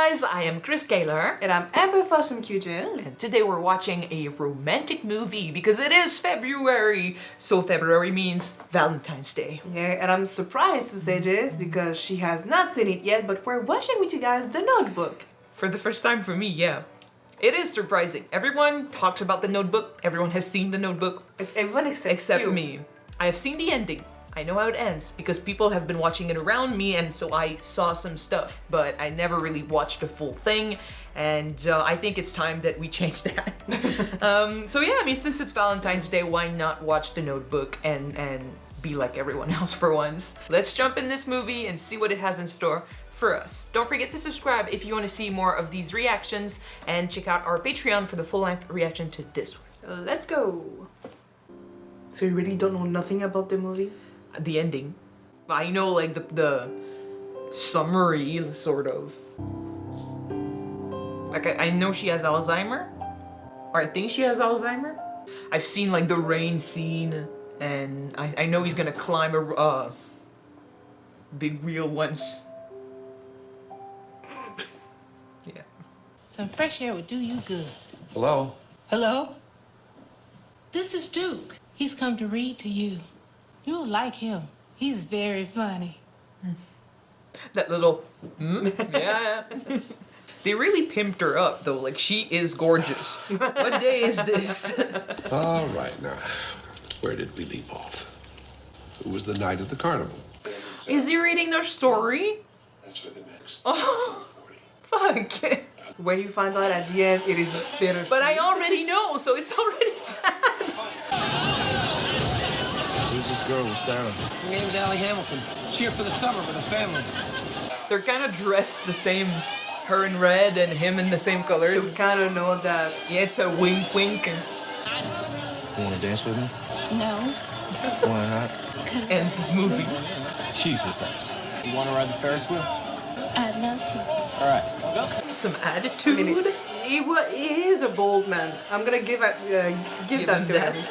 guys, I am Chris Kaler. And I'm Amber from QGen. And today we're watching a romantic movie because it is February. So February means Valentine's Day. Yeah, and I'm surprised to say this because she has not seen it yet, but we're watching with you guys The Notebook. For the first time for me, yeah. It is surprising. Everyone talks about The Notebook. Everyone has seen The Notebook. Everyone except you. Me. I have seen the ending. I know how it ends because people have been watching it around me, and so I saw some stuff, but I never really watched the full thing, and I think it's time that we change that. So yeah, I mean, since it's Valentine's Day, why not watch The Notebook and be like everyone else for once? Let's jump in this movie and see what it has in store for us. Don't forget to subscribe if you want to see more of these reactions, and check out our Patreon for the full-length reaction to this one. Let's go. So you really don't know nothing about the movie? The ending. I know like the summary, sort of. Like I know she has Alzheimer, or I think she has Alzheimer. I've seen like the rain scene, and I know he's gonna climb a big wheel once. Yeah. Some fresh air would do you good. Hello? Hello? This is Duke. He's come to read to you. You'll like him. He's very funny. That little, yeah. They really pimped her up though, like she is gorgeous. What day is this? All right, now, where did we leave off? It was the night of the carnival. Is he reading their story? That's for the next. Oh, fuck. When you find out at the end, it is bitter. But I already know, so it's already sad. Who's this girl with Sarah? Her name's Allie Hamilton. She's here for the summer with her family. They're kind of dressed the same, her in red and him in the same colors. You kind of know that. Yeah, it's a wink wink. You want to dance with me? No. Why not? And the movie. She's with us. You want to ride the Ferris wheel? I'd love to. All right. Some attitude. I mean, he is a bold man. I'm gonna give that Give to him. that.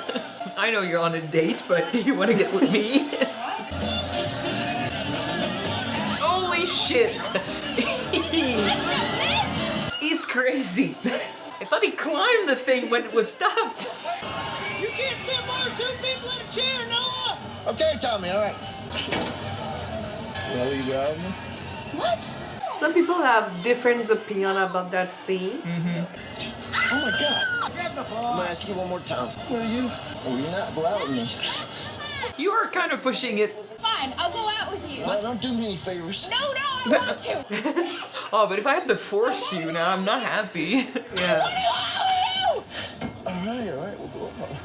I know you're on a date, but do you want to get with me? Holy shit! He's crazy. I thought he climbed the thing when it was stopped. You can't sit more than two people in a chair, Noah! Okay, Tommy, all right. Well, you got me? What? Some people have different opinion about that scene. Oh, my God. I'm going to ask you one more time. Will you? Or will you not go out with me? You are kind of pushing it. Fine, I'll go out with you. Well, don't do me any favors. No, I want to. Oh, but if I have to force you now, I'm not happy. Yeah. All right, we'll go out.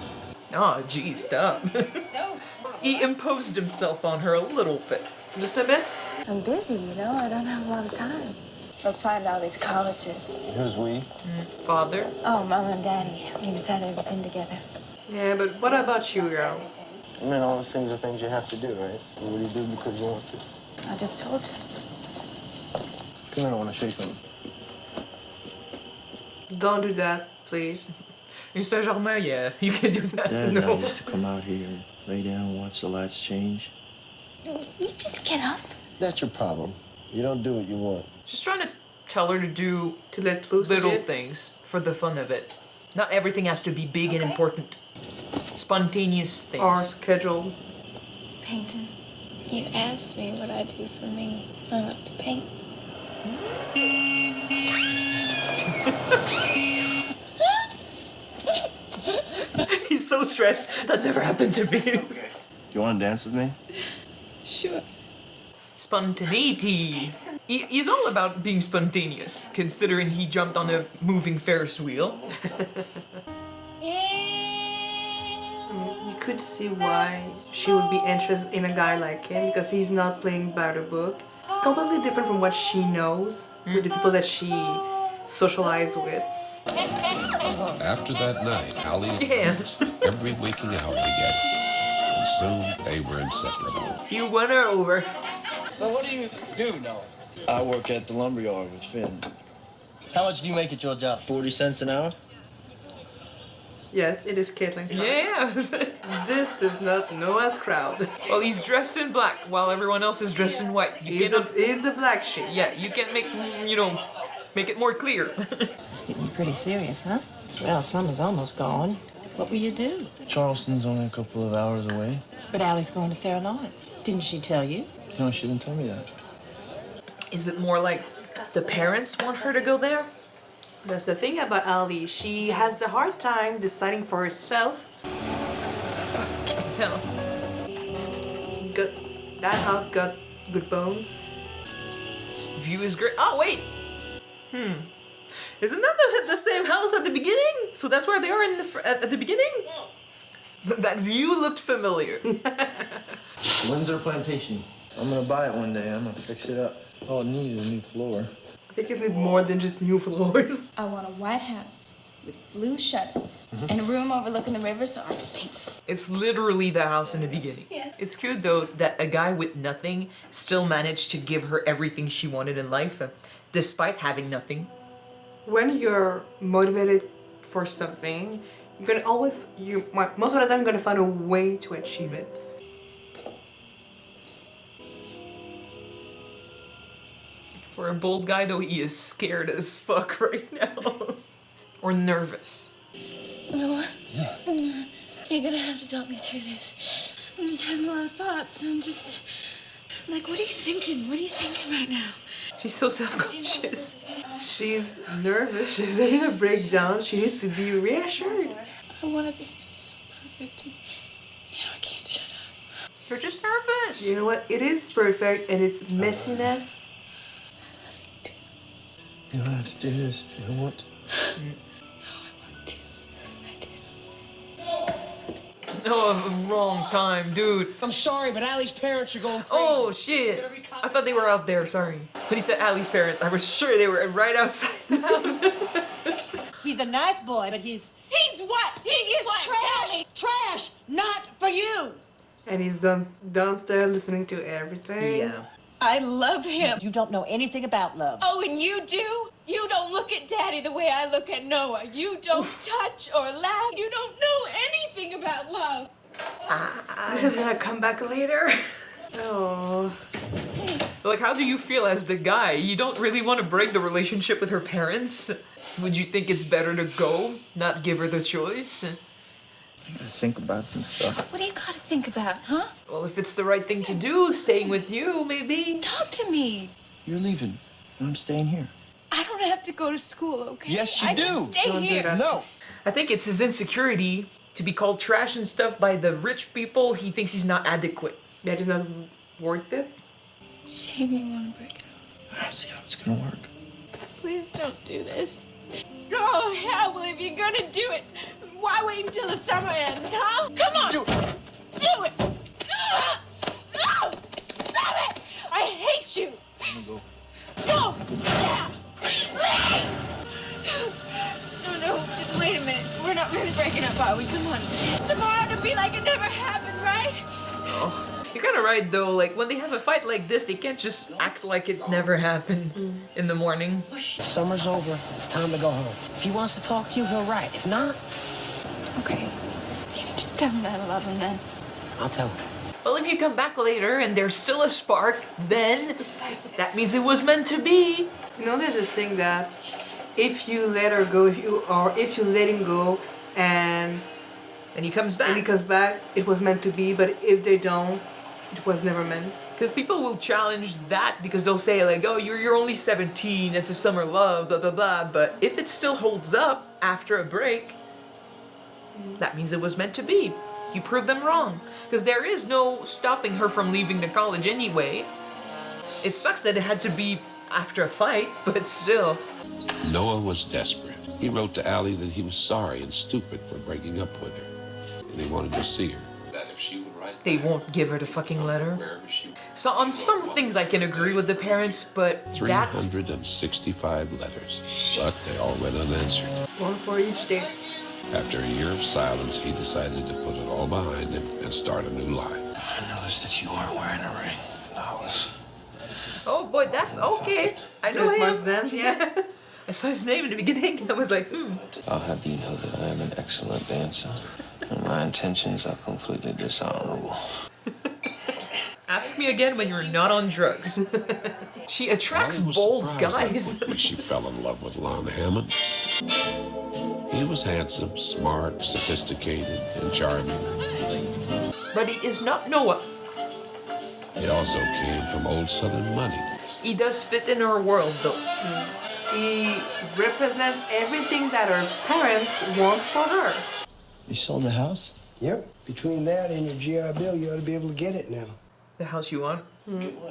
Oh, geez, stop. So smart. He imposed himself on her a little bit. Just a bit. I'm busy, you know. I don't have a lot of time. Applying to all these colleges. Who's we? Father? Oh, Mom and Daddy. We just had everything together. Yeah, but what about you, girl? I mean, all those things are things you have to do, right? What do you do because you want to? I just told you. Come here, I want to show you something. Don't do that, please. In Saint-Germain, yeah, you can do that. Dad and No. I used to come out here and lay down, watch the lights change. You just get up. That's your problem. You don't do what you want. Just trying to tell her to do To let loose a little bit. things for the fun of it. Not everything has to be big and important. Spontaneous things. Or schedule. Painting. You asked me what I do for me. I love to paint. He's so stressed. That never happened to me. Do you want to dance with me? Sure. Spontaneity. He's all about being spontaneous, considering he jumped on a moving Ferris wheel. You could see why she would be interested in a guy like him because he's not playing by the book. It's completely different from what she knows with the people that she socialized with. After that night, Allie and Yeah. Chris spent every waking hour together. And soon they were inseparable. You won her over. So what do you do, Noah? I work at the lumberyard with Finn. How much do you make at your job? 40 cents an hour? Yes, it is Caitlin's time. Yeah. This is not Noah's crowd. Well, he's dressed in black while everyone else is dressed in white. You He's cannot. the black sheep. Yeah, you can't make, you know, Make it more clear. It's getting pretty serious, huh? Well, summer's almost gone. What will you do? Charleston's only a couple of hours away. But Allie's going to Sarah Lawrence. Didn't she tell you? No, she didn't tell me that. Is it more like the parents want her to go there? That's the thing about Ali. She has a hard time deciding for herself. Hell. That house got good bones. View is great. Oh, wait. Isn't that the same house at the beginning? So that's where they are at the beginning? That view looked familiar. Windsor Plantation. I'm gonna buy it one day. I'm gonna fix it up. All it needs is a new floor. I think it needs more than just new floors. I want a white house with blue shutters and a room overlooking the river so I can paint. It's literally the house in the beginning. Yeah. It's cute though that a guy with nothing still managed to give her everything she wanted in life, despite having nothing. When you're motivated for something, you're gonna always, most of the time you're gonna find a way to achieve it. For a bold guy though, he is scared as fuck right now. Or nervous. You know what? You're gonna have to talk me through this. I'm just having a lot of thoughts. I'm just like, what are you thinking? What are you thinking right now? She's so self-conscious. She's nervous, she's having a breakdown, she needs to be reassured. I wanted this to be so perfect. And, I can't shut up. You're just nervous. You know what? It is perfect and it's messiness. I love you too. You don't have to do this if you don't want to. No, I want to. I do. Oh, wrong time, dude. I'm sorry, but Allie's parents are going crazy. Oh, shit. I thought they were out there, sorry. When he said Allie's parents, I was sure they were right outside the house. He's a nice boy, but he's what? He is trash! Trash! Not for you! And he's downstairs listening to everything. Yeah. I love him. You don't know anything about love. Oh, and you do? You don't look at Daddy the way I look at Noah. You don't touch or laugh. You don't know anything about love. This is gonna come back later. Oh. Like, how do you feel as the guy? You don't really want to break the relationship with her parents? Would you think it's better to go, not give her the choice? I gotta think about some stuff. What do you gotta think about, huh? Well, if it's the right thing to do, staying with you, maybe. Talk to me. You're leaving, and I'm staying here. I don't have to go to school, okay? Yes, you I do. can stay Don't do here. that. No! I think it's his insecurity to be called trash and stuff by the rich people. He thinks he's not adequate. That is not worth it. Say you want to break it off. I don't see how it's gonna work. Please don't do this. Oh, hell, well, if you're gonna do it, why wait until the summer ends, huh? Come on! Do it! No! Stop it! I hate you! I'm gonna go. No! Yeah! No, just wait a minute. We're not really breaking up, are we? Come on. Tomorrow to be like it never happened, right? You're kind of right, though. Like, when they have a fight like this, they can't just act like it never happened in the morning. Summer's over. It's time to go home. If he wants to talk to you, he'll write. If not, Okay. Can you just tell him that I love him then? I'll tell him. Well, if you come back later and there's still a spark, then that means it was meant to be. You know, there's this thing that if you let her go, if you let him go, and And he comes back. he comes back, it was meant to be. But if they don't, it was never meant. Because people will challenge that because they'll say like, oh, you're only 17, it's a summer love, blah, blah, blah. But if it still holds up after a break, that means it was meant to be. You proved them wrong. Because there is no stopping her from leaving the college anyway. It sucks that it had to be after a fight, but still. Noah was desperate. He wrote to Allie that he was sorry and stupid for breaking up with her. And he wanted to see her. That if she would write They back, won't give her the fucking letter. wherever she was. So on some things I can agree with the parents, but that 365 letters. But they all went unanswered. One for each day. After a year of silence, he decided to put it all behind him and start a new life. I noticed that you weren't wearing a ring. oh boy, that's okay. I know Christmas him. dance, yeah. I saw his name in the beginning. I was like, I'll have you know that I am an excellent dancer, and my intentions are completely dishonorable. Ask me again when you're not on drugs. She attracts Allie was bold surprised guys. when she fell in love with Lon Hammond. He was handsome, smart, sophisticated, and charming. But he is not Noah. He also came from old Southern money. He does fit in our world, though. He represents everything that her parents want for her. You sold the house? Yep. Between that and your GR bill, you ought to be able to get it now. The house you want?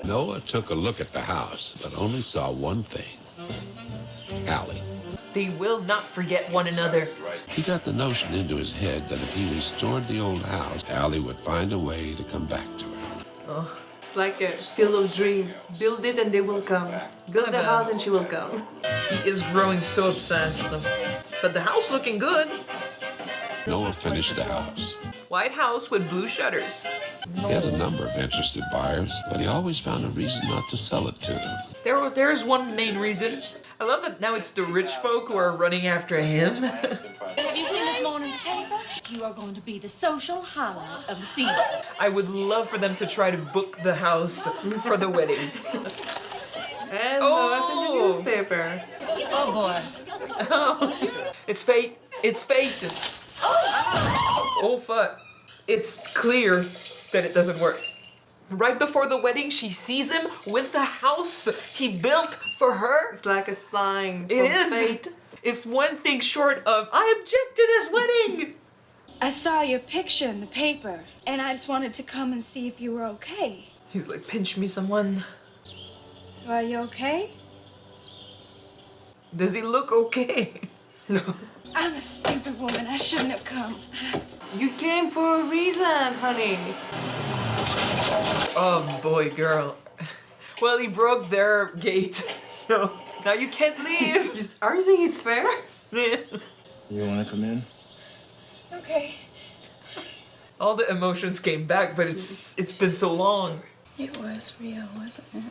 Noah took a look at the house, but only saw one thing. Allie. They will not forget one another. He got the notion into his head that if he restored the old house, Allie would find a way to come back to her. It's like a field of dream. Build it and they will come. Build the house and she will come. He is growing so obsessed. But the house looking good. Noah finished the house. White house with blue shutters. He had a number of interested buyers, but he always found a reason not to sell it to them. There's one main reason. I love that now it's the rich folk who are running after him. Have you seen this morning's paper? You are going to be the social highlight of the season. I would love for them to try to book the house for the wedding. And it's in the newspaper. Oh, boy. It's fate. It's fate. Oh, fuck. It's clear that it doesn't work. Right before the wedding, she sees him with the house he built for her. It's like a sign It from is. fate. It's one thing short of, I object to this wedding. I saw your picture in the paper, and I just wanted to come and see if you were okay. He's like, pinch me someone. So are you okay? Does he look okay? No. I'm a stupid woman. I shouldn't have come. You came for a reason, honey. Oh boy, girl. Well, he broke their gate, so now you can't leave. Are you saying it's fair? You want to come in? Okay. All the emotions came back, but it's been so long. It was real, wasn't it?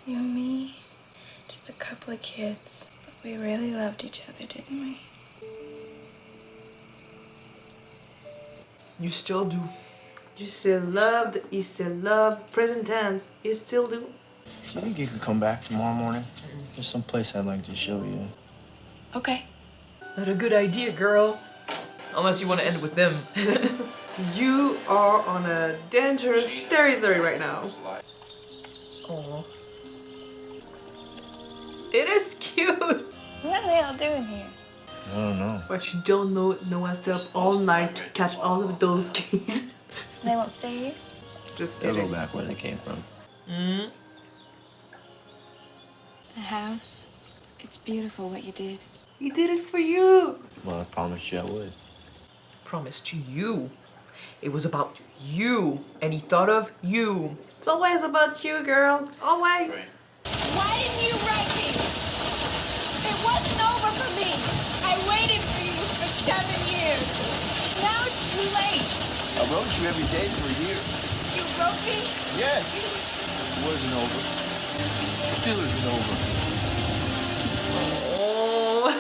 You and me, just a couple of kids. But we really loved each other, didn't we? You still do. You still loved, you still love, present tense, you still do. Do you think you could come back tomorrow morning? There's some place I'd like to show you. Okay. Not a good idea, girl. Unless you want to end with them. You are on a dangerous territory right now. Aww. It is cute. What are they all doing here? I don't know. But you don't know Noah stayed up all night to catch all of those keys. They won't stay here? Just They'll go kidding. back where they came from. The house. It's beautiful what you did. He did it for you. Well, I promised you I would. Promise to you. It was about you, and he thought of you. It's always about you, girl. Always. Why didn't you write me? It wasn't over for me. I waited for you for 7 years. Now it's too late. I wrote you every day for a year. You wrote me? Yes. It wasn't over. It still isn't over. Oh.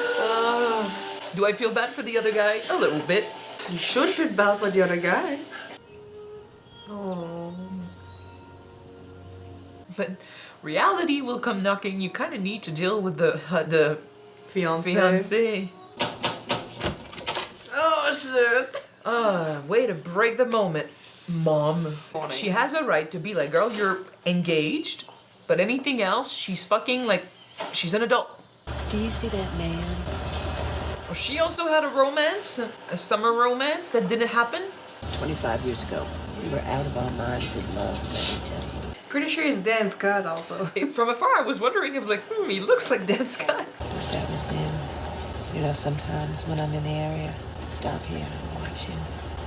Do I feel bad for the other guy? A little bit. You should feel bad for the other guy. Oh. But reality will come knocking. You kind of need to deal with the Fiance. fiancé. Oh, shit. Way to break the moment, Mom. She has a right to be like, girl, you're engaged, but anything else, she's fucking like, she's an adult. Do you see that man? Well, she also had a romance, a summer romance that didn't happen. 25 years ago, we were out of our minds in love, let me tell you. Pretty sure it's Dan Scott also. From afar, I was wondering, I was like, he looks like Dan Scott. But that was then. You know, sometimes when I'm in the area, I stop here and I watch him,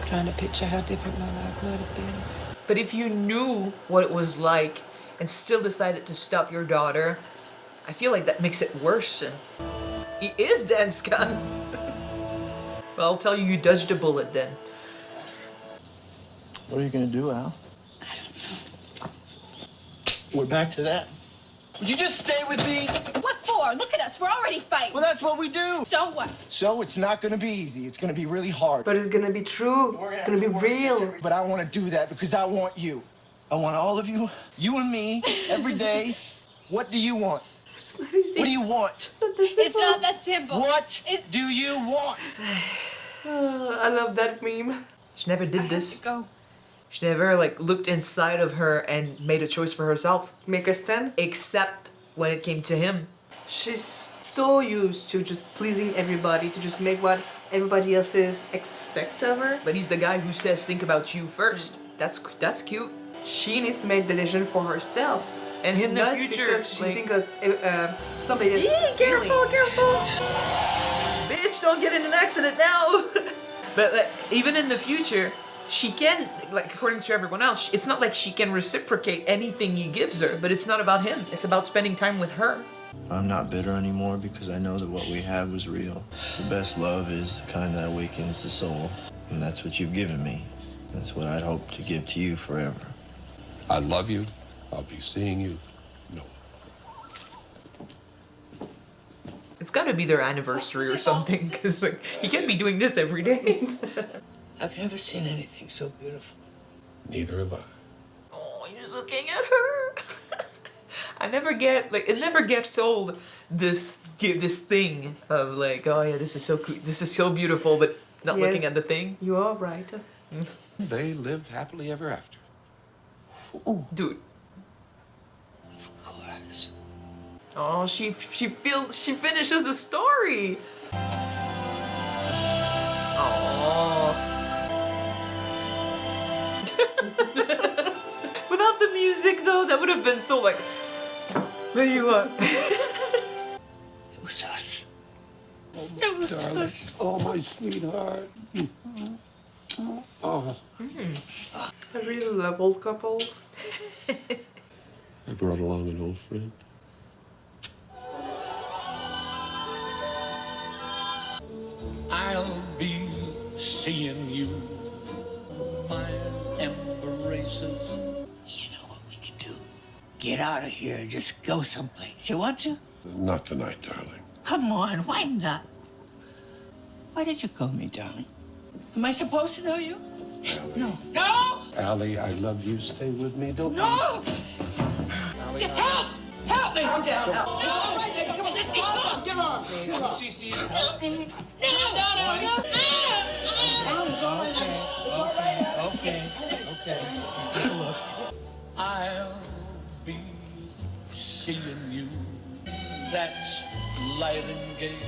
trying to picture how different my life might have been. But if you knew what it was like and still decided to stop your daughter, I feel like that makes it worse. And he is Dan Scott. Well, I'll tell you, you dodged a bullet then. What are you gonna do, Al? We're back to that. Would you just stay with me? What for? Look at us. We're already fighting. Well, that's what we do. So what? So it's not gonna be easy. It's gonna be really hard. But it's gonna be true. We're It's have gonna be to work this real. every- But I want to do that because I want you. I want all of you, you and me, every day. What do you want? It's not easy. What do you want? It's not that simple. What do you want? I love that meme. She never did I this. have to go. She never like looked inside of her and made a choice for herself, Make a stand. except when it came to him. She's so used to just pleasing everybody, to just make what everybody else expect of her. But he's the guy who says, "Think about you first." That's cute. She needs to make the decision for herself. And in the Not future, because she like, thinks that somebody else is feeling. careful! Bitch, don't get in an accident now. But like, even in the future, she can, like, according to everyone else, it's not like she can reciprocate anything he gives her. But it's not about him. It's about spending time with her. I'm not bitter anymore because I know that what we had was real. The best love is the kind that awakens the soul. And that's what you've given me. That's what I'd hope to give to you forever. I love you. I'll be seeing you. No. It's got to be their anniversary or something, because like he can't be doing this every day. I've never seen anything so beautiful. Neither have I. Oh, he's looking at her. I never get like it never gets old. This thing of like, oh yeah, this is so cool, this is so beautiful, but not Yes. looking at the thing. You are right. They lived happily ever after. Dude. Of course. Oh, she finishes the story. Oh. Without the music though, that would have been so like, what do you want? It was us. Darling. Oh, my sweetheart. Oh. I really love old couples. I brought along an old friend. I'll be seeing you, my embraces. You know what we can do? Get out of here and just go someplace. You want to? Not tonight, darling. Come on, why not? Why did you call me darling? Am I supposed to know you? Allie. No. No! Allie, I love you. Stay with me. Don't. No! Help! Help me! Calm down. Help. No! All right, baby, come on, let's get on. Get on. Get on. Help me. No! It's all right. It's all right. Okay. I'll be seeing you. That's light and gay.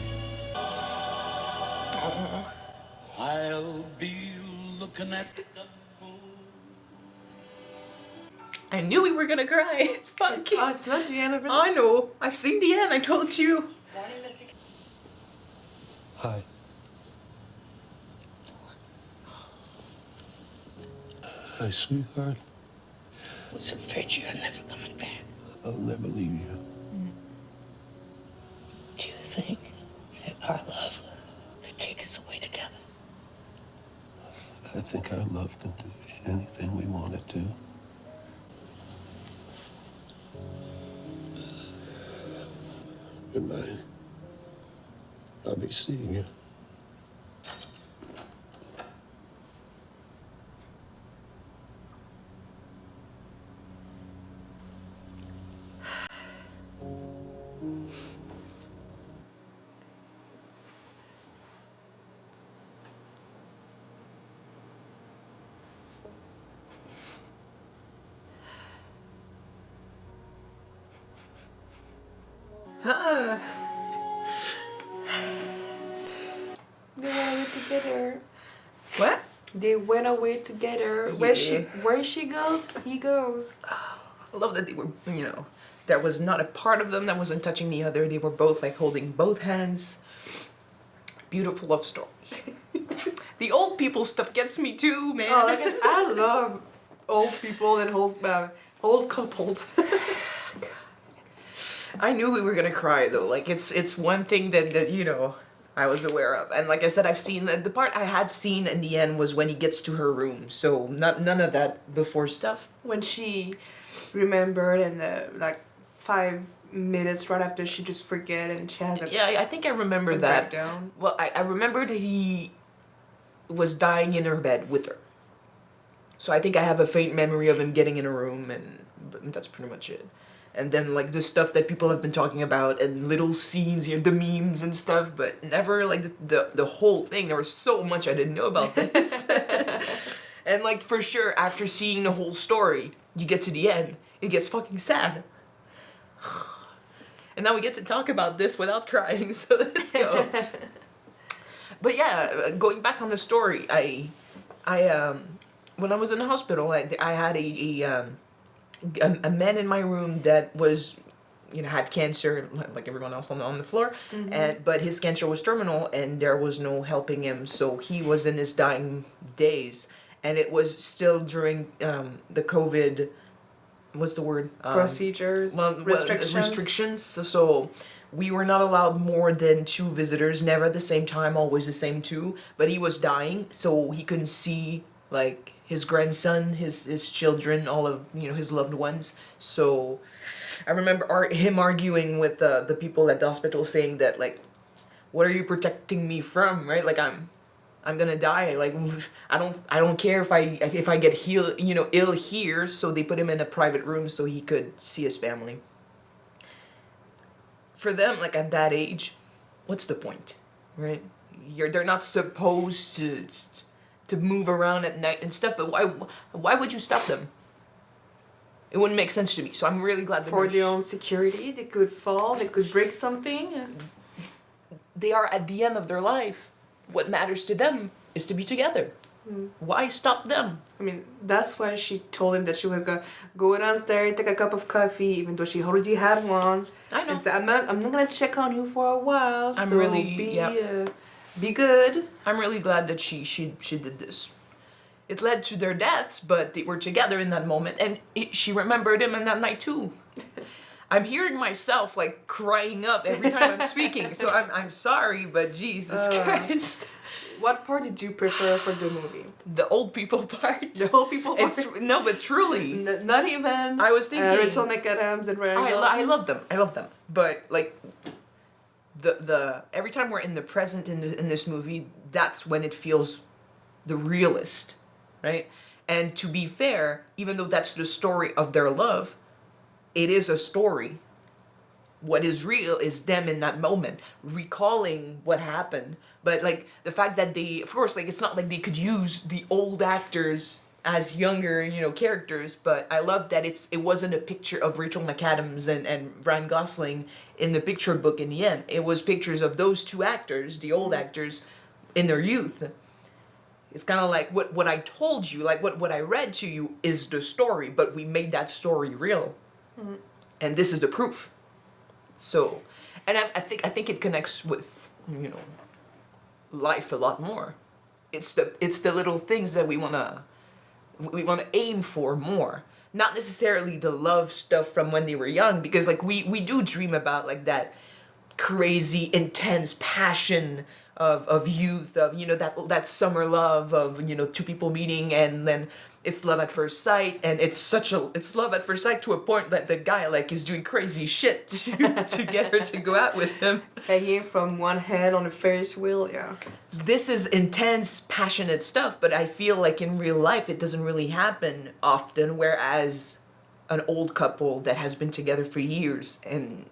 I'll be looking at the moon. I knew we were gonna cry. Fuck. Oh, it's not the end of it. I know. I've seen the end. I told you. Hi. Hi, sweetheart. I was afraid you were never coming back. I'll never leave you. Do you think that our love could take us away together? I think our love can do anything we want it to. Good night. I'll be seeing you. They went away together. What? They went away together. Yeah. Where she goes, he goes. I love that they were, there was not a part of them that wasn't touching the other. They were both like holding both hands. Beautiful love story. The old people stuff gets me too, man. Oh, like I love old people and old couples. I knew we were gonna cry though. Like it's one thing that I was aware of, and like I said, I've seen the part I had seen in the end was when he gets to her room. So none of that before stuff. When she remembered and like 5 minutes right after she just forget and she has a Yeah, I think I remember a that. breakdown. Well, I remembered he was dying in her bed with her. So I think I have a faint memory of him getting in a room, and but that's pretty much it. And then like the stuff that people have been talking about and little scenes, the memes and stuff, but never like the whole thing. There was so much I didn't know about this. And like for sure, after seeing the whole story, you get to the end, it gets fucking sad. And now we get to talk about this without crying, so let's go. But yeah, going back on the story, I when I was in the hospital, I had a man in my room that was, had cancer like everyone else on the floor, but his cancer was terminal and there was no helping him, so he was in his dying days, and it was still during the COVID. What's the word? Procedures, restrictions. So we were not allowed more than 2 visitors, never at the same time, always the same 2. But he was dying, so he couldn't see like his grandson, his children, all of his loved ones. So I remember him arguing with the people at the hospital, saying that like, what are you protecting me from, right? Like I'm gonna die. Like I don't care if I get ill here. So they put him in a private room so he could see his family. For them, like at that age, what's the point, right? They're not supposed to move around at night and stuff. But why would you stop them? It wouldn't make sense to me. So I'm really glad that for their own security, they could fall, they could break something. They are at the end of their life. What matters to them is to be together. Why stop them? I mean, that's why she told him that she would go downstairs, take a cup of coffee, even though she already had one. I know. And say, I'm not gonna check on you for a while. I'm so really be good. I'm really glad that she did this. It led to their deaths, but they were together in that moment, and she remembered him in that night too. I'm hearing myself like crying up every time I'm speaking, so I'm sorry, but Jesus Christ. What part did you prefer for the movie? The old people part. The old people part? No, but truly. Not even. I was thinking. Rachel McAdams and Ryan Gosling. I love them. I love them. But like, the every time we're in the present in this movie, that's when it feels the realest, right? And to be fair, even though that's the story of their love, it is a story. What is real is them in that moment, recalling what happened. But like the fact that they, of course, like it's not like they could use the old actors as younger, characters. But I love that it wasn't a picture of Rachel McAdams and Ryan Gosling in the picture book in the end. It was pictures of those 2 actors, the old actors, in their youth. It's kind of like what I told you, like what I read to you is the story, but we made that story real. And this is the proof. So, and I think it connects with life a lot more. It's the little things that we wanna aim for more. Not necessarily the love stuff from when they were young, because like we do dream about like that crazy intense passion of youth, of that summer love of 2 people meeting, and then it's love at first sight, and it's love at first sight to a point that the guy like is doing crazy shit to get her to go out with him. Hanging from one hand on a Ferris wheel, yeah. This is intense, passionate stuff, but I feel like in real life it doesn't really happen often, whereas an old couple that has been together for years and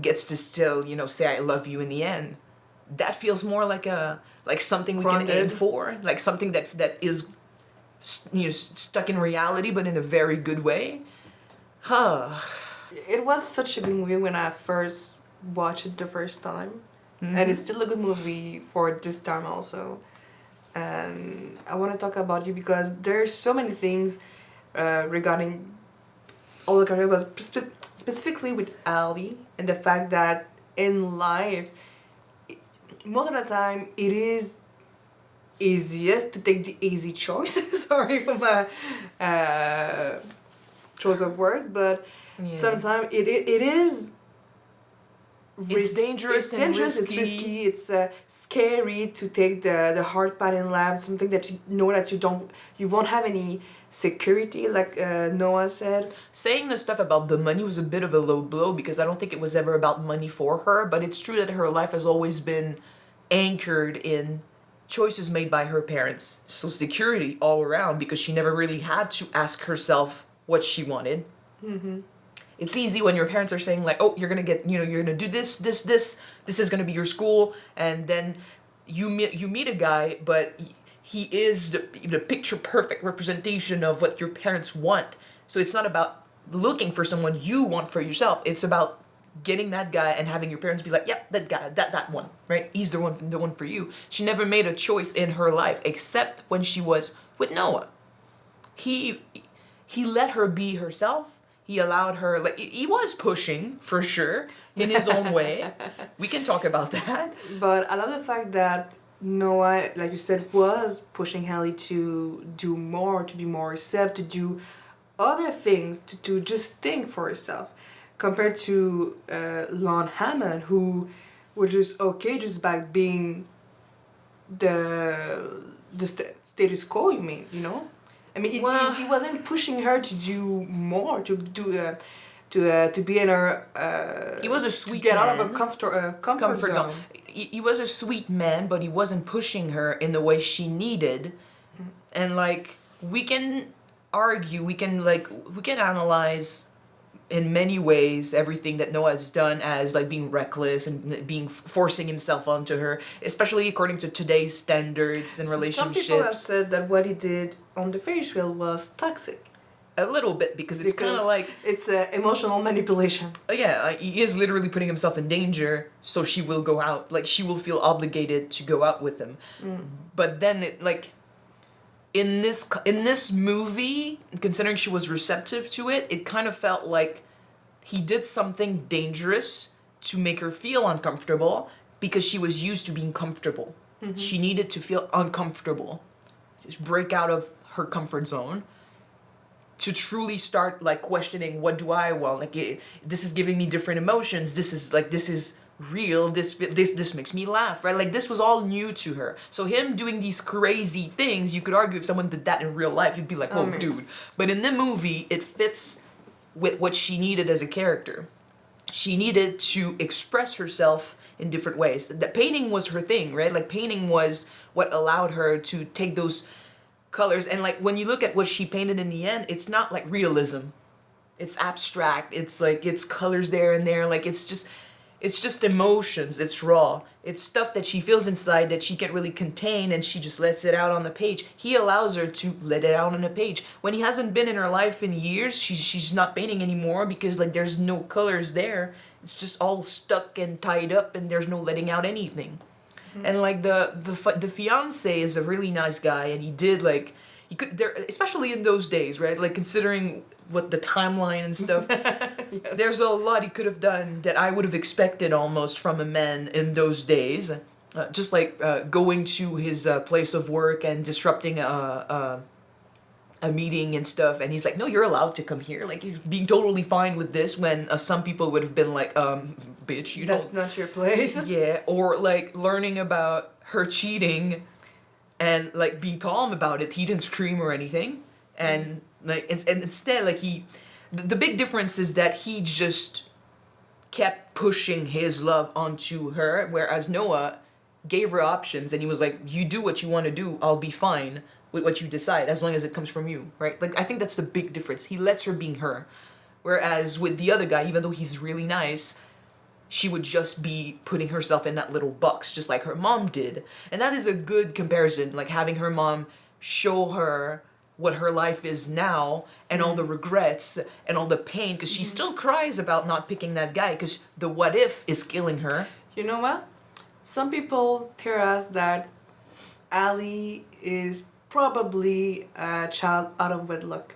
gets to still, say I love you in the end, that feels more like something we can aim for, like something that is stuck in reality, but in a very good way. It was such a good movie when I first watched it the first time. And it's still a good movie for this time also. And I want to talk about you because there's so many things regarding all the career, but specifically with Ali, and the fact that in life, most of the time, it is easiest to take the easy choices. Sorry for my choice of words, but sometimes it is. It's dangerous. It's risky. It's scary to take the hard path in life. Something that you know that you won't have any security, like Noah said. Saying the stuff about the money was a bit of a low blow because I don't think it was ever about money for her. But it's true that her life has always been anchored in choices made by her parents. So security all around because she never really had to ask herself what she wanted. It's easy when your parents are saying like, oh, you're gonna get, you're gonna do this, this is gonna be your school, and then you meet a guy, but he is the picture perfect representation of what your parents want. So it's not about looking for someone you want for yourself. It's about getting that guy and having your parents be like, yeah, that guy, that one, right? He's the one for you. She never made a choice in her life except when she was with Noah. He let her be herself. He allowed her, like, he was pushing, for sure, in his own way. We can talk about that. But I love the fact that Noah, like you said, was pushing Hallie to do more, to be more herself, to do other things, to just think for herself. Compared to Lon Hammond, who was just okay just by being the status quo, you mean, I mean, he wasn't pushing her to do more, to be in her. He was a sweet to get man. out of a comfort zone. He was a sweet man, but he wasn't pushing her in the way she needed. And like we can argue, we can analyze in many ways everything that Noah has done as like being reckless and being forcing himself onto her, especially according to today's standards and relationships. Some people have said that what he did on the Ferris wheel was toxic. A little bit, because it's kind of like it's emotional manipulation. Yeah, he is literally putting himself in danger, so she will go out. Like she will feel obligated to go out with him. But then in this movie, considering she was receptive to it, it kind of felt like he did something dangerous to make her feel uncomfortable because she was used to being comfortable. She needed to feel uncomfortable, just break out of her comfort zone to truly start like questioning, what do I want? Like this is giving me different emotions. This is real. This makes me laugh, right? Like this was all new to her. So him doing these crazy things, you could argue if someone did that in real life, you'd be like, oh, dude. But in the movie, it fits with what she needed as a character. She needed to express herself in different ways. That painting was her thing, right? Like painting was what allowed her to take those colors. And like when you look at what she painted in the end, it's not like realism. It's abstract. It's like it's colors there and there. Like it's just emotions. It's raw. It's stuff that she feels inside that she can't really contain, and she just lets it out on the page. He allows her to let it out on the page. When he hasn't been in her life in years, she's not painting anymore because like there's no colors there. It's just all stuck and tied up, and there's no letting out anything. And like the fiance is a really nice guy, and he did like he could there, especially in those days, right? Like considering what the timeline and stuff, yes. There's a lot he could have done that I would have expected almost from a man in those days. Just like going to his place of work and disrupting a meeting and stuff, and he's like, no, you're allowed to come here. Like, you're being totally fine with this, when some people would have been like, bitch, you That's not your place. Yeah, or like learning about her cheating and like being calm about it. He didn't scream or anything. And like, and instead, like the big difference is that he just kept pushing his love onto her, whereas Noah gave her options, and he was like, you do what you want to do, I'll be fine with what you decide, as long as it comes from you, right? Like, I think that's the big difference. He lets her being her. Whereas with the other guy, even though he's really nice, she would just be putting herself in that little box, just like her mom did. And that is a good comparison, like having her mom show her what her life is now, and all the regrets and all the pain, because she still cries about not picking that guy, because the what if is killing her. You know what? Some people theorize that Ali is probably a child out of wedlock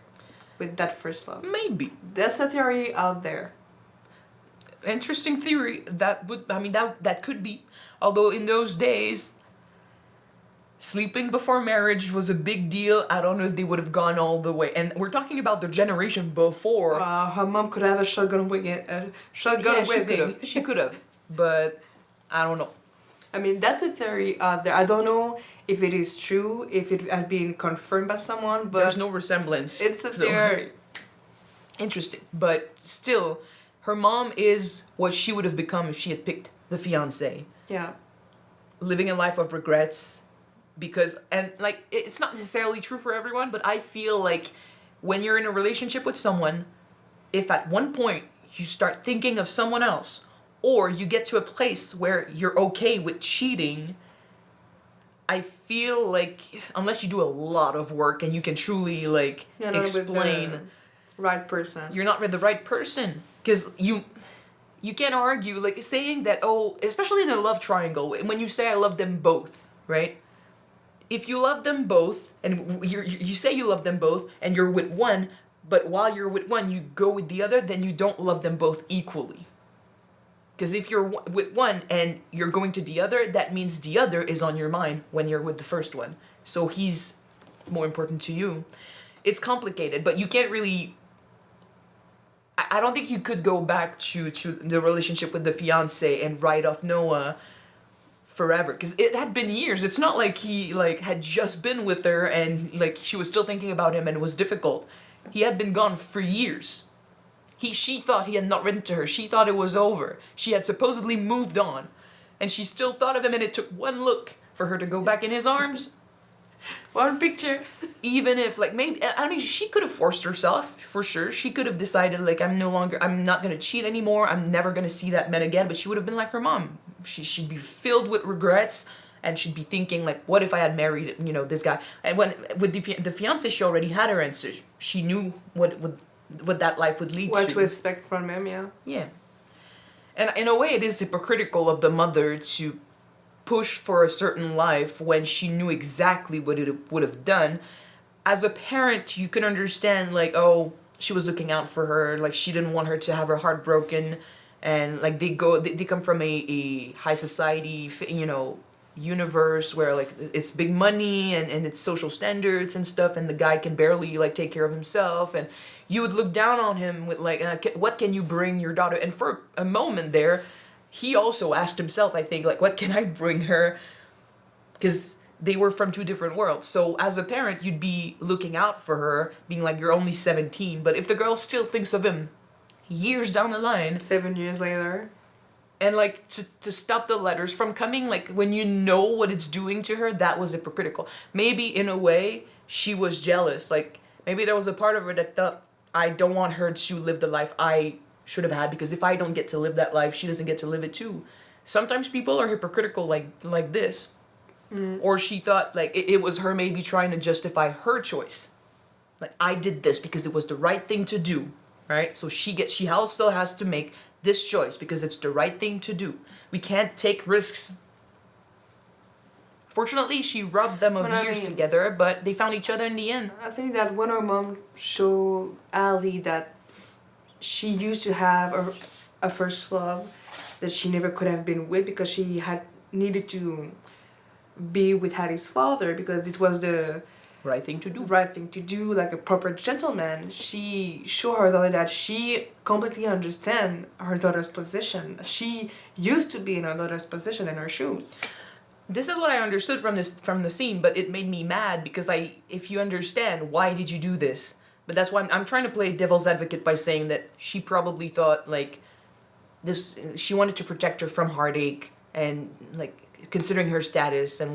with that first love. Maybe. That's a theory out there. Interesting theory. That could be. Although in those days, sleeping before marriage was a big deal. I don't know if they would have gone all the way. And we're talking about the generation before. Her mom could have a shotgun wedding. She could have. But I don't know. I mean, that's a theory out there. I don't know if it is true, if it has been confirmed by someone, but there's no resemblance. It's the theory. Interesting. But still, her mom is what she would have become if she had picked the fiancé. Yeah. Living a life of regrets, because, and like, it's not necessarily true for everyone, but I feel like when you're in a relationship with someone, if at one point you start thinking of someone else, or you get to a place where you're okay with cheating, I feel like unless you do a lot of work and you can truly like explain, with the right person, you're not with the right person. Because you can't argue, like saying that, oh, especially in a love triangle, when you say I love them both, right? If you love them both and you say you love them both and you're with one, but while you're with one you go with the other, then you don't love them both equally. Because if you're with one and you're going to the other, that means the other is on your mind when you're with the first one. So he's more important to you. It's complicated, but you can't really... I don't think you could go back to the relationship with the fiance and write off Noah forever, because it had been years. It's not like he like had just been with her and like she was still thinking about him and it was difficult. He had been gone for years. She thought he had not written to her. She thought it was over. She had supposedly moved on, and she still thought of him, and it took one look for her to go back in his arms. One picture. Even if, like, maybe, I mean, she could have forced herself, for sure. She could have decided, like, I'm not going to cheat anymore. I'm never going to see that man again. But she would have been like her mom. She'd be filled with regrets, and she'd be thinking, like, what if I had married, this guy? And with the fiance, she already had her answer. She knew what that life would lead to. What to expect from him, yeah. Yeah. And in a way, it is hypocritical of the mother to push for a certain life when she knew exactly what it would have done. As a parent, you can understand, like, oh, she was looking out for her, like, she didn't want her to have her heart broken, and, like, they come from a high society, universe where, like, it's big money and it's social standards and stuff, and the guy can barely, like, take care of himself, and you would look down on him with, like, what can you bring your daughter? And for a moment there, he also asked himself, I think, like, what can I bring her? Because they were from two different worlds. So as a parent, you'd be looking out for her, being like, you're only 17. But if the girl still thinks of him years down the line... 7 years later... And, like, to stop the letters from coming, like, when you know what it's doing to her, that was hypocritical. Maybe, in a way, she was jealous. Like, maybe there was a part of her that thought, I don't want her to live the life I should have had, because if I don't get to live that life, she doesn't get to live it too. Sometimes people are hypocritical like this. Or she thought, like, it was her maybe trying to justify her choice. Like, I did this because it was the right thing to do, right? So she also has to make this choice because it's the right thing to do. We can't take risks. Fortunately, she robbed them of years together, but they found each other in the end. I think that when her mom showed Ali that she used to have a first love that she never could have been with, because she had needed to be with Hattie's father because it was the right thing to do, like a proper gentleman. She showed her daughter that she completely understands her daughter's position. She used to be in her daughter's position in her shoes. This is what I understood from the scene, but it made me mad because if you understand, why did you do this? But that's why I'm trying to play devil's advocate by saying that she probably thought, like, this, she wanted to protect her from heartache, and, like, considering her status and,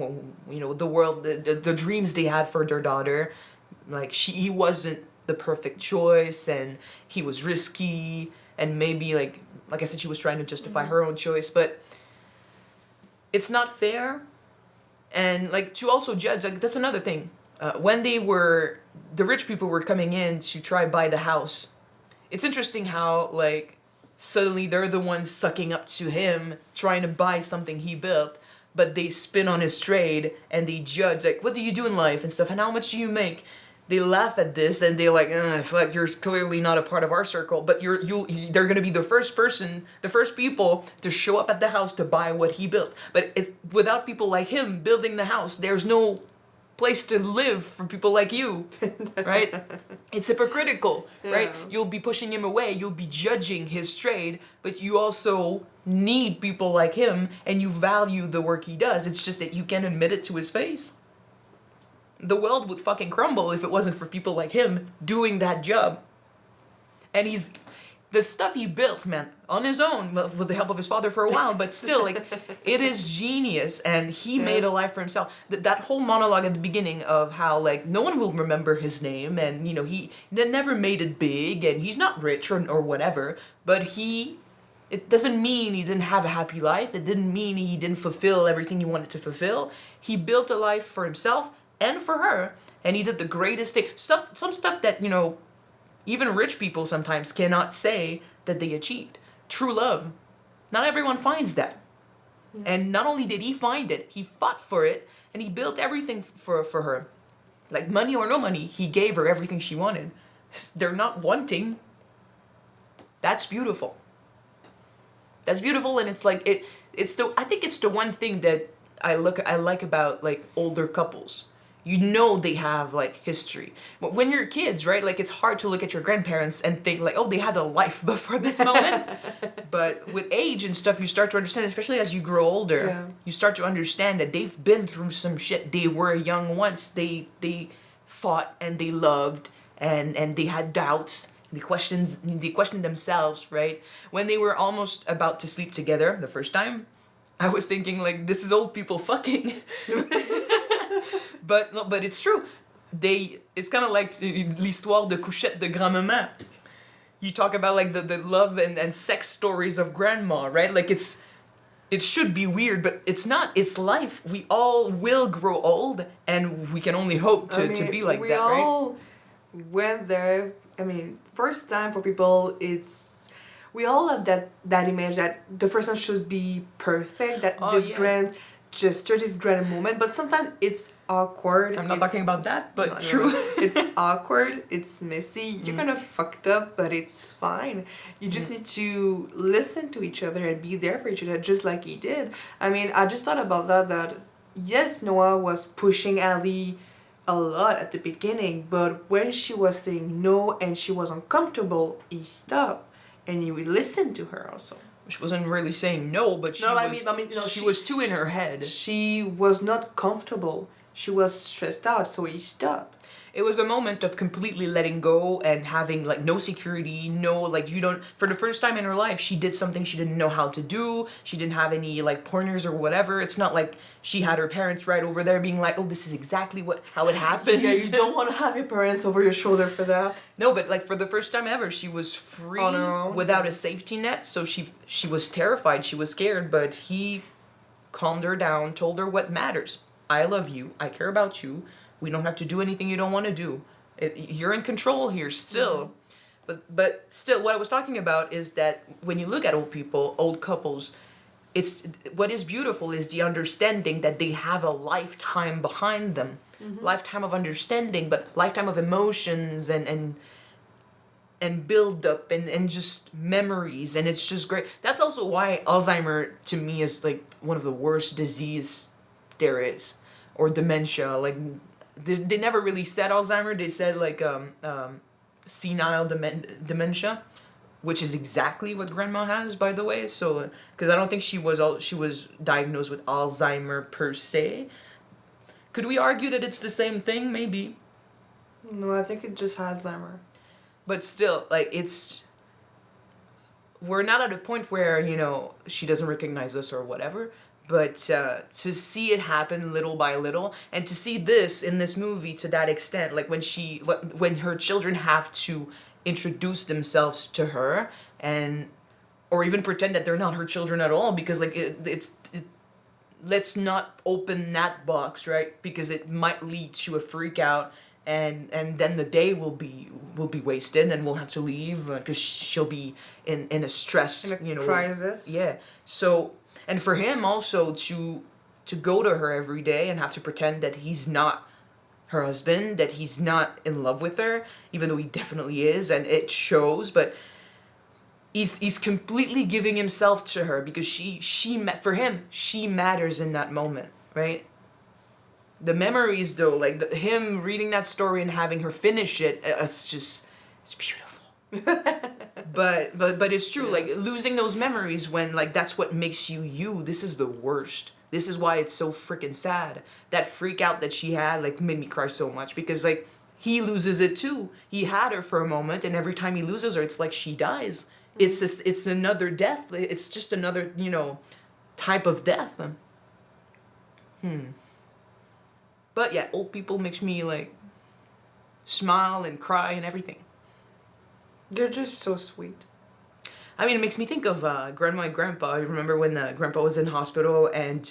the world, the dreams they had for their daughter, like, he wasn't the perfect choice, and he was risky, and maybe, like I said, she was trying to justify her own choice, but it's not fair. And, like, to also judge, like, that's another thing. When the rich people were coming in to try buy the house, it's interesting how, like, suddenly they're the ones sucking up to him, trying to buy something he built, but they spin on his trade and they judge, like, what do you do in life and stuff, and how much do you make? They laugh at this and they're like, fuck, you're clearly not a part of our circle, but they're gonna be the first people to show up at the house to buy what he built. But without people like him building the house, there's no place to live for people like you, right? It's hypocritical, right? You'll be pushing him away, you'll be judging his trade, but you also need people like him and you value the work he does. It's just that you can't admit it to his face. The world would fucking crumble if it wasn't for people like him doing that job. And the stuff he built, man, on his own, with the help of his father for a while, but still, like, it is genius, and he made a life for himself. That whole monologue at the beginning of how, like, no one will remember his name, and, you know, he never made it big, and he's not rich or whatever, but it doesn't mean he didn't have a happy life. It didn't mean he didn't fulfill everything he wanted to fulfill. He built a life for himself and for her, and he did the greatest thing. Some stuff that, you know, even rich people sometimes cannot say that they achieved. True love. Not everyone finds that. And not only did he find it, he fought for it, and he built everything for her. Like, money or no money, he gave her everything she wanted. They're not wanting. That's beautiful. That's beautiful, and it's like, I think it's the one thing that I like about, like, older couples. You know they have, like, history. But when you're kids, right, like, it's hard to look at your grandparents and think, like, oh, they had a life before this moment. But with age and stuff, you start to understand, especially as you grow older, you start to understand that they've been through some shit. They were young once. They fought and they loved and they had doubts. They questioned themselves, right? When they were almost about to sleep together the first time, I was thinking, like, this is old people fucking. But it's true. It's kind of like l'histoire de couchette de grand-maman. You talk about, like, the love and sex stories of grandma, right? Like, it should be weird, but it's not. It's life. We all will grow old, and we can only hope to be like that, right? We all went there. I mean, first time for people, we all have that image that the first time should be perfect, that grand gesture, this grand moment, but sometimes it's awkward. I'm not talking about that, but no, true. No. It's awkward, it's messy, you're kind of fucked up, but it's fine. You just need to listen to each other and be there for each other, just like he did. I mean, I just thought about that yes, Noah was pushing Ali a lot at the beginning, but when she was saying no and she was uncomfortable, he stopped and he would listen to her also. She wasn't really saying no, but she was too in her head. She was not comfortable. She was stressed out, so he stopped. It was a moment of completely letting go and having, like, no security, for the first time in her life, she did something she didn't know how to do. She didn't have any, like, pointers or whatever. It's not like she had her parents right over there being like, oh, this is exactly how it happens. Yeah, you don't want to have your parents over your shoulder for that. No, but, like, for the first time ever, she was free on her own, without a safety net. So she was terrified, she was scared, but he calmed her down, told her what matters. I love you. I care about you. We don't have to do anything you don't want to do. You're in control here still. But still, what I was talking about is that when you look at old couples, what is beautiful is the understanding that they have a lifetime behind them. Mm-hmm. Lifetime of understanding, but lifetime of emotions and build up and just memories, and it's just great. That's also why Alzheimer to me is, like, one of the worst disease there is, or dementia. Like, they never really said Alzheimer. They said, like, senile dementia, which is exactly what grandma has, by the way. So, because I don't think she was diagnosed with Alzheimer per se. Could we argue that it's the same thing? Maybe. No, I think it just Alzheimer. But still, like, we're not at a point where, you know, she doesn't recognize us or whatever. But to see it happen little by little, and to see this in this movie to that extent, like when her children have to introduce themselves to her, or even pretend that they're not her children at all, because, like, let's not open that box, right? Because it might lead to a freak out, and then the day will be wasted, and we'll have to leave because she'll be in a stress, crisis. Yeah. So. And for him also to go to her every day and have to pretend that he's not her husband, that he's not in love with her, even though he definitely is, and it shows, but he's completely giving himself to her because for him, she matters in that moment, right? The memories, though, like him reading that story and having her finish it, it's beautiful. but it's true, like, losing those memories when, like, that's what makes you, this is the worst. This is why it's so freaking sad. That freak out that she had, like, made me cry so much because, like, he loses it too. He had her for a moment, and every time he loses her, it's like she dies. It's another death. It's just another, type of death. But yeah, old people makes me like smile and cry and everything. They're just so sweet. I mean, it makes me think of Grandma and Grandpa. I remember when Grandpa was in hospital and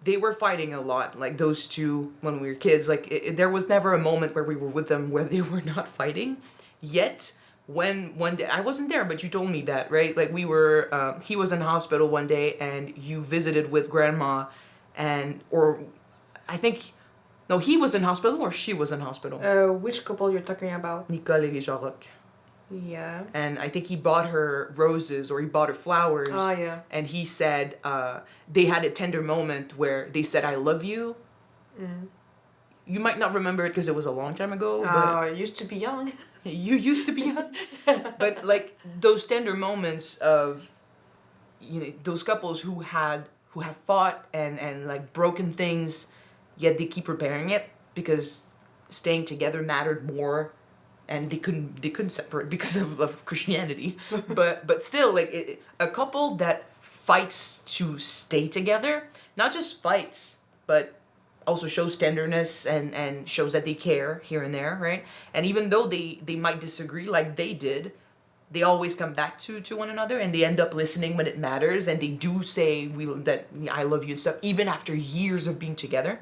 they were fighting a lot, like those two when we were kids. Like there was never a moment where we were with them where they were not fighting. Yet when one day, I wasn't there, but you told me that, right? Like we were, he was in hospital one day and you visited with Grandma or I think, no, he was in hospital or she was in hospital? Which couple you're talking about? Nicole et Jean-Roch. Yeah. And I think he bought her roses or he bought her flowers. Oh, yeah. And he said they had a tender moment where they said, I love you. You might not remember it because it was a long time ago. Oh, I used to be young. You used to be young. But like those tender moments of, those couples who have fought and like broken things, yet they keep repairing it because staying together mattered more. And they couldn't separate because of Christianity, but still, like a couple that fights to stay together, not just fights, but also shows tenderness and shows that they care here and there, right? And even though they might disagree, like they did, they always come back to one another, and they end up listening when it matters, and they do say that I love you and stuff, even after years of being together.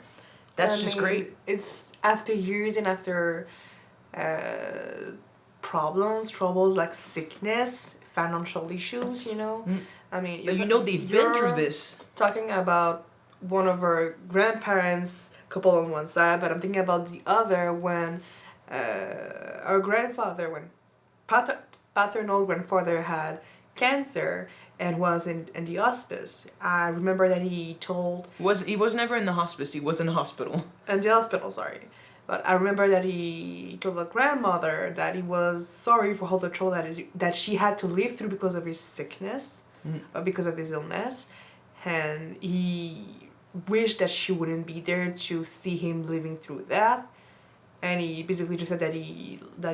That's just great. It's after years and after. Troubles like sickness, financial issues, I mean, but they've been through this. Talking about one of our grandparents, couple on one side, but I'm thinking about the other when our grandfather, when paternal grandfather had cancer and was in the hospice. I remember that he told... He was never in the hospice, he was in the hospital. In the hospital, sorry. But I remember that he told a grandmother that he was sorry for all the trouble that she had to live through because of his sickness, or because of his illness, and he wished that she wouldn't be there to see him living through that. And he basically just said that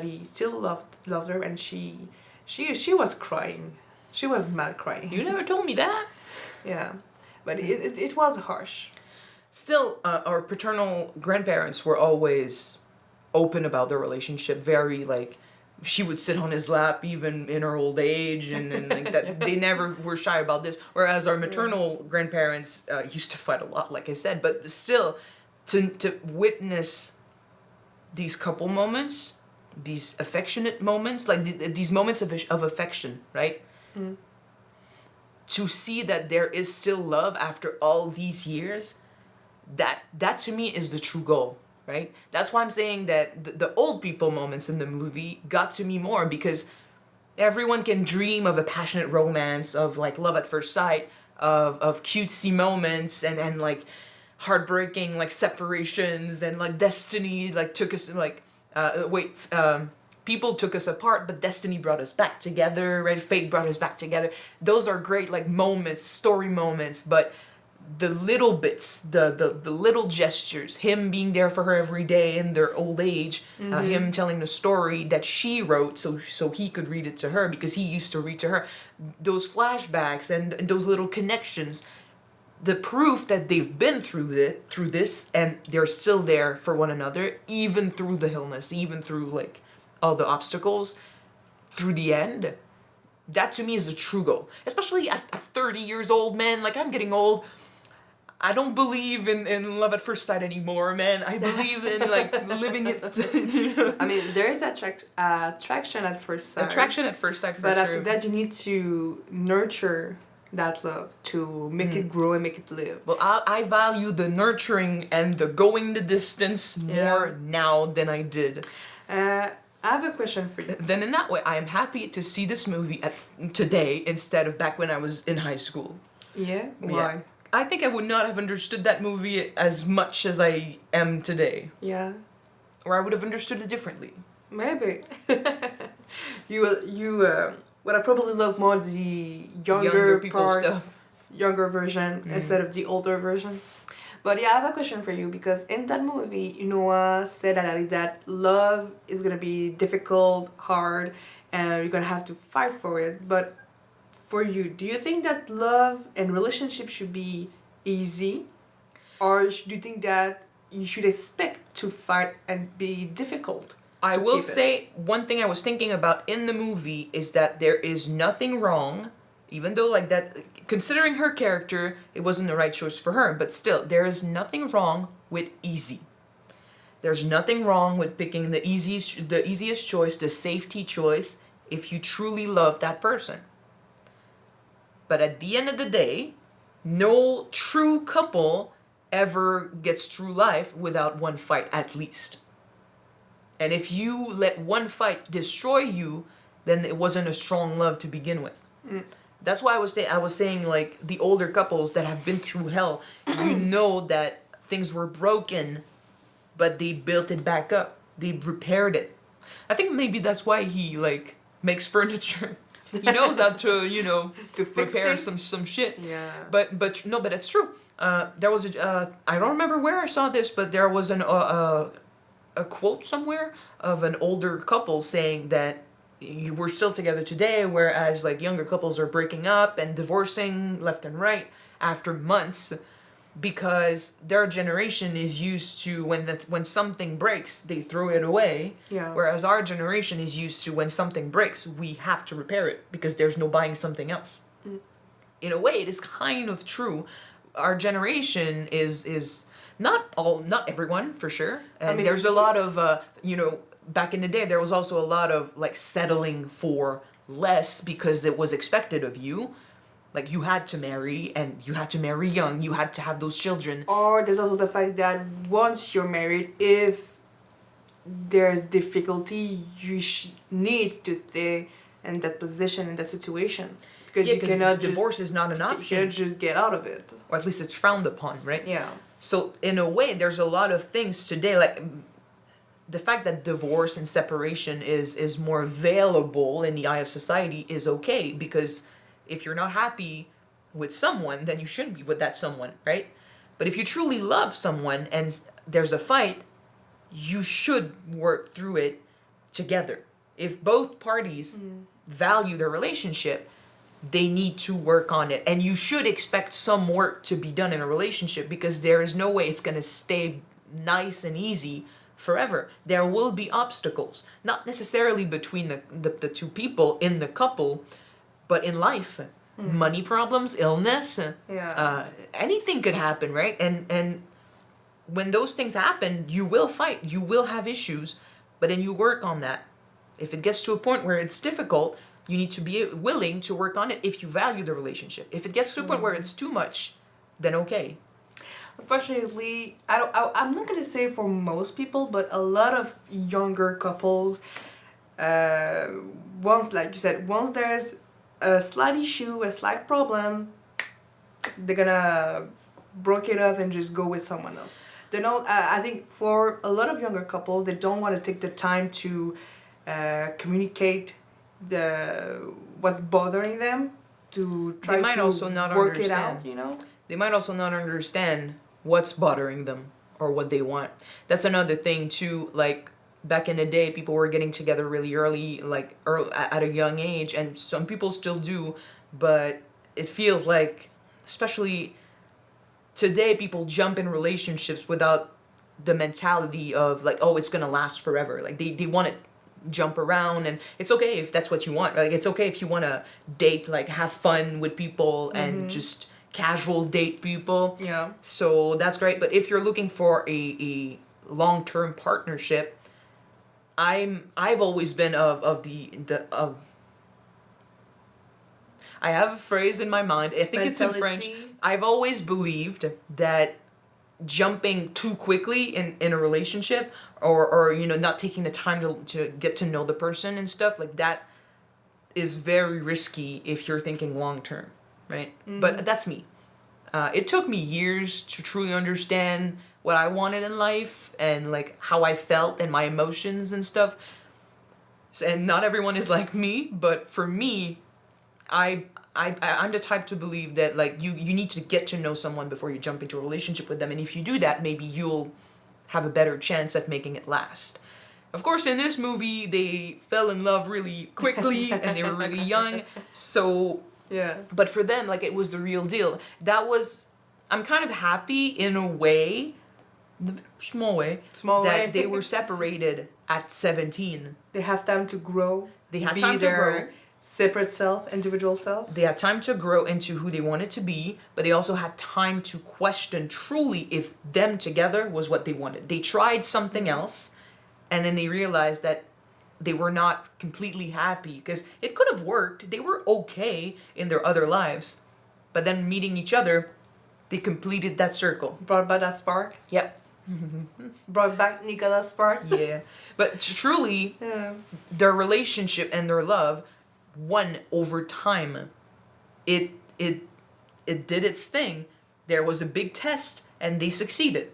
he still loved her, and she was crying. She was mad crying. You never told me that. Yeah, but it was harsh. Still, our paternal grandparents were always open about their relationship. Very like, she would sit on his lap even in her old age, and like that. They never were shy about this. Whereas our maternal grandparents used to fight a lot, like I said. But still, to witness these couple moments, these affectionate moments, like these moments of affection, right? To see that there is still love after all these years. That to me is the true goal, right? That's why I'm saying that the old people moments in the movie got to me more, because everyone can dream of a passionate romance, of like love at first sight, of cutesy moments and like heartbreaking like separations, and like destiny like took us like people took us apart, but destiny brought us back together, right? Fate brought us back together. Those are great like moments, story moments, but the little bits, the little gestures, him being there for her every day in their old age, him telling the story that she wrote so he could read it to her because he used to read to her, those flashbacks and those little connections, the proof that they've been through this and they're still there for one another, even through the illness, even through like all the obstacles, through the end. That to me is a true goal, especially at 30 years old, man. Like, I'm getting old. I don't believe in love at first sight anymore, man. I believe in like living it. I mean, there is attraction at first sight. Attraction at first sight, for but sure. after that, you need to nurture that love to make it grow and make it live. Well, I value the nurturing and the going the distance more now than I did. I have a question for you. Then in that way, I am happy to see this movie today instead of back when I was in high school. Yeah? Why? Yeah. I think I would not have understood that movie as much as I am today. Yeah. Or I would have understood it differently. Maybe. you would I probably love more the younger people part, stuff. younger version instead of the older version. But yeah, I have a question for you because in that movie, Noah said at Ali that love is gonna be difficult, hard, and you're gonna have to fight for it. But for you, do you think that love and relationship should be easy, or do you think that you should expect to fight and be difficult? I to will keep it? say one thing I was thinking about in the movie is that there is nothing wrong, even though like that, considering her character, it wasn't the right choice for her, but still, there is nothing wrong with easy. There's nothing wrong with picking the easiest choice, the safety choice, if you truly love that person. But at the end of the day, no true couple ever gets through life without one fight at least. And if you let one fight destroy you, then it wasn't a strong love to begin with. That's why I was saying like the older couples that have been through hell, you know that things were broken, but they built it back up. They repaired it. I think maybe that's why he like makes furniture. He knows how to, you know, To fix repair things? some shit. Yeah. But no, but it's true. There was I don't remember where I saw this, but there was a quote somewhere of an older couple saying that you were still together today, whereas like younger couples are breaking up and divorcing left and right after months, because their generation is used to when something breaks they throw it away, Yeah. whereas our generation is used to when something breaks we have to repair it because there's no buying something else. In a way it is kind of true. Our generation is not everyone for sure, and mean, there's a lot of you know, back in the day there was also a lot of like settling for less because it was expected of you. Like you had to marry, and you had to marry young, you had to have those children. Or there's also the fact that once you're married, if there's difficulty, you need to stay in that position, in that situation. Because Yeah, you cannot divorce just, is not an you option, cannot just get out of it. or at least it's frowned upon, right? Yeah. So in a way, there's a lot of things today, like the fact that divorce and separation is more available in the eye of society is okay, because if you're not happy with someone, then you shouldn't be with that someone, right? But if you truly love someone and there's a fight, you should work through it together. If both parties value their relationship, they need to work on it. And you should expect some work to be done in a relationship, because there is no way it's going to stay nice and easy forever. There will be obstacles, not necessarily between the two people in the couple, but in life. Money problems, illness, anything could happen, right? And when those things happen, you will fight, you will have issues, but then you work on that. If it gets to a point where it's difficult, you need to be willing to work on it if you value the relationship. If it gets to a point where it's too much, then okay. Unfortunately, I'm not gonna say for most people, but a lot of younger couples, once, like you said, once there's a slight issue, a slight problem, they're gonna break it off and just go with someone else. They don't. I think for a lot of younger couples, they don't want to take the time to communicate what's bothering them, to try They might to also not work it understand. out. You know. They might also not understand what's bothering them or what they want. That's another thing too. Like back in the day, people were getting together really early, like at a young age, and some people still do, but it feels like, especially today, people jump in relationships without the mentality of like, oh, it's gonna last forever. Like they want to jump around, and it's okay if that's what you want. Like it's okay if you want to date, like have fun with people and just casual date people. Yeah. So that's great. But if you're looking for a long-term partnership, I've always been of I have a phrase in my mind. I think it's in French. Mentality. I've always believed that jumping too quickly in a relationship, or you know, not taking the time to get to know the person and stuff like that, is very risky if you're thinking long term, right? But that's me. It took me years to truly understand what I wanted in life and like how I felt and my emotions and stuff. And not everyone is like me, but for me, I'm the type to believe that like you need to get to know someone before you jump into a relationship with them, and if you do that, maybe you'll have a better chance at making it last. Of course, in this movie, they fell in love really quickly and they were really young. So, Yeah. but for them, like, it was the real deal. I'm kind of happy in a way, in a small way, that they were separated at 17. They have time to grow. They had be time to their grow. separate self, individual self. They had time to grow into who they wanted to be, but they also had time to question truly if them together was what they wanted. They tried something else, and then they realized that they were not completely happy, because it could have worked. They were okay in their other lives, but then meeting each other, they completed that circle. Brought back that spark. Yep. Brought back Nicolas Sparks. Yeah. But truly, Yeah. their relationship and their love won over time. It did its thing. There was a big test, and they succeeded.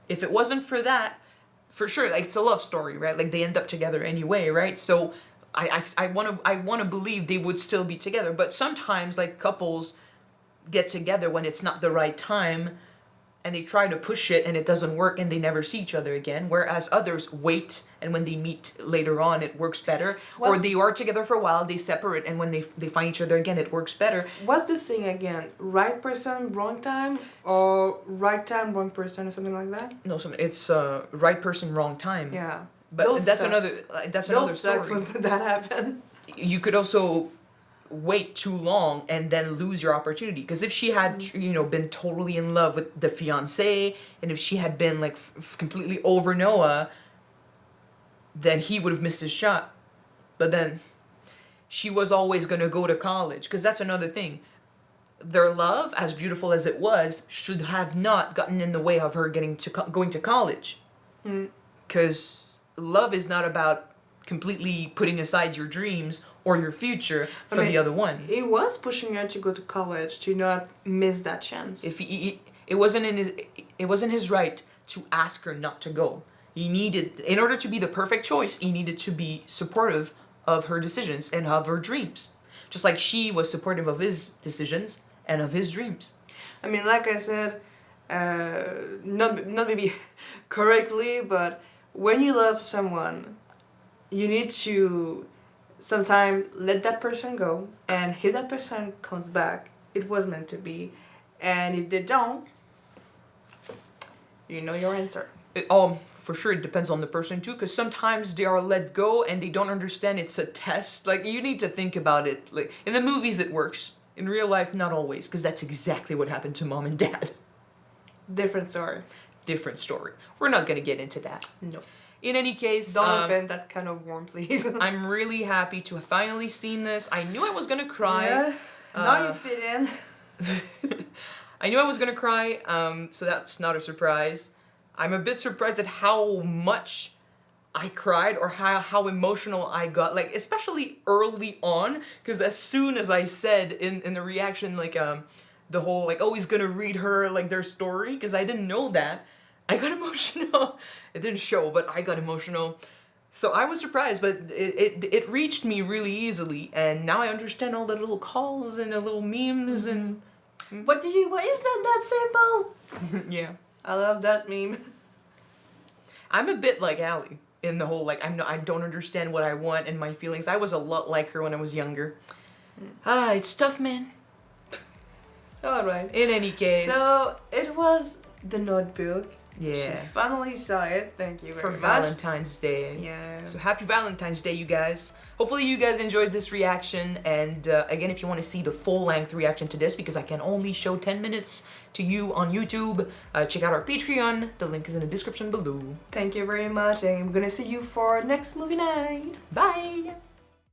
If it wasn't for that, for sure, like, it's a love story, right? Like, they end up together anyway, right? So I want to believe they would still be together. But sometimes, like, couples get together when it's not the right time, and they try to push it and it doesn't work, and they never see each other again, whereas others wait, and when they meet later on it works better. Or they are together for a while, they separate, and when they find each other again it works better. What's this thing again? Right person, wrong time? Or right time, wrong person, or something like that? No, it's right person, wrong time. Yeah. But Those that's sucks. another sucks story. when that happened. You could also wait too long and then lose your opportunity, because if she had been totally in love with the fiance, and if she had been like completely over Noah, then he would have missed his shot. But then she was always going to go to college, because that's another thing. Their love, as beautiful as it was, should have not gotten in the way of her going to college, because love is not about completely putting aside your dreams or your future for the other one. He was pushing her to go to college, to not miss that chance. If it wasn't his right to ask her not to go. He needed, in order to be the perfect choice, he needed to be supportive of her decisions and of her dreams. Just like she was supportive of his decisions and of his dreams. I mean, like I said, not maybe correctly, but when you love someone, you need to sometimes let that person go, and if that person comes back, it was meant to be, and if they don't, you know your answer. For sure, it depends on the person too, because sometimes they are let go and they don't understand it's a test. Like, you need to think about it. Like, in the movies it works. In real life, not always, because that's exactly what happened to mom and dad. Different story. Different story. We're not gonna get into that. No. In any case, don't open that kind of worm, please. I'm really happy to have finally seen this. I knew I was gonna cry. Yeah. Now you fit in. I knew I was gonna cry, so that's not a surprise. I'm a bit surprised at how much I cried, or how emotional I got, like, especially early on, because as soon as I said in the reaction, like, the whole, like, oh, he's gonna read her, like, their story, because I didn't know that, I got emotional. It didn't show, but I got emotional. So I was surprised, but it reached me really easily, and now I understand all the little calls and the little memes and... What is that symbol? Yeah. I love that meme. I'm a bit like Allie in the whole, like, I don't understand what I want and my feelings. I was a lot like her when I was younger. It's tough, man. Alright. In any case. So, it was The Notebook. Yeah. She finally saw it. Thank you very much. For Valentine's Day. Yeah. So happy Valentine's Day, you guys. Hopefully you guys enjoyed this reaction. And again, if you want to see the full-length reaction to this, because I can only show 10 minutes to you on YouTube, check out our Patreon. The link is in the description below. Thank you very much, and I'm gonna see you for next movie night. Bye!